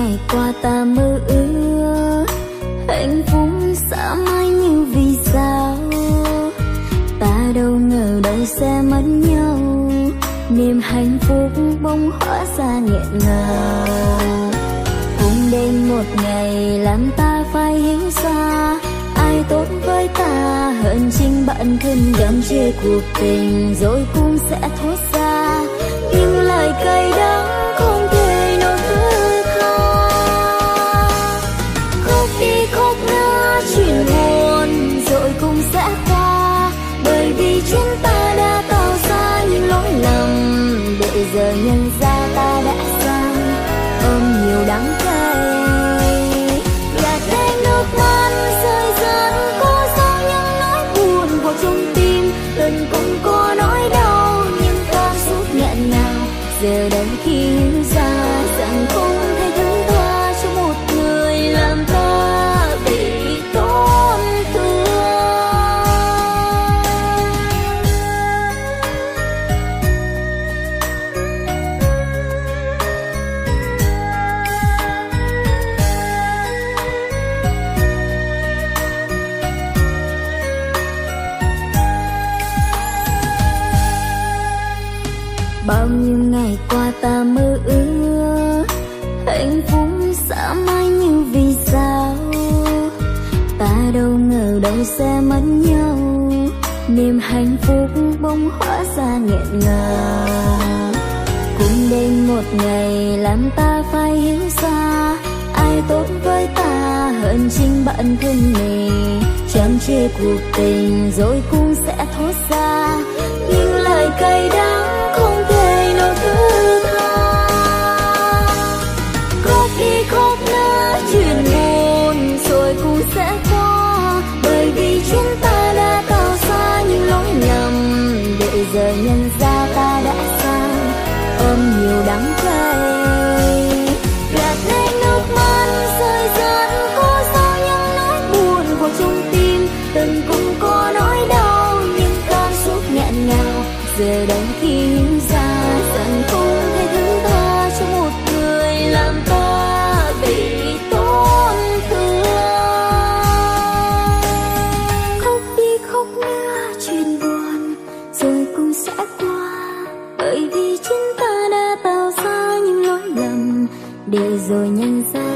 ngày qua ta mơ ước hạnh phúc sẽ mãi như vì sao ta đâu ngờ đâu sẽ mất nhau, niềm hạnh phúc bỗng hóa ra nghẹn ngào. Cùng đến một ngày làm ta phải hiểu ra ai tốt với ta hơn chính bản thân, đắm chê cuộc tình rồi cũng sẽ thốt ra những lời cay đắng không thể nào thứ tha. Khóc đi khóc nữa chuyện buồn rồi cũng sẽ qua, bởi vì chúng ta đã tạo ra những lỗi lầm để giờ nhận ra ta đã sai ôm nhiều đắng cay. Gạt hết nước mắt rơi rơi có sao những nỗi buồn vào trong tim, từng cũng có nỗi đau nhưng cảm xúc nghẹn ngào. Giờ đây khi hiểu ra rằng không thể thứ tha cho một người làm ta bị tổn thương. Bao nhiêu ngày qua ta mơ ước hạnh phúc sẽ mãi như vì sao ta đâu ngờ đâu sẽ mất nhau, niềm hạnh phúc bỗng hóa ra nghẹn ngào. Cùng đến một ngày làm ta phải hiểu ra ai tốt với ta hơn chính bản thân mình, chán chê cuộc tình rồi cũng sẽ thốt ra những lời cay đắng không thể nào thứ tha. Khóc đi khóc nữa chuyện buồn rồi cũng sẽ qua, bởi vì chúng ta đã tạo ra những lỗi lầm để giờ nhận ra ta đã sai ôm nhiều đắng cay. Gạt hết nước mắt rơi rơi có sao những nỗi buồn vào trong tim, từng cũng có nỗi đau nhưng cảm xúc nghẹn ngào. Giờ đây khi hiểu ra rằng không thể thứ tha cho một người làm ta bị tổn thương. Khóc đi khóc nữa chuyện buồn rồi cũng sẽ qua, bởi vì chính ta đã tạo ra những lỗi lầm để rồi nhận ra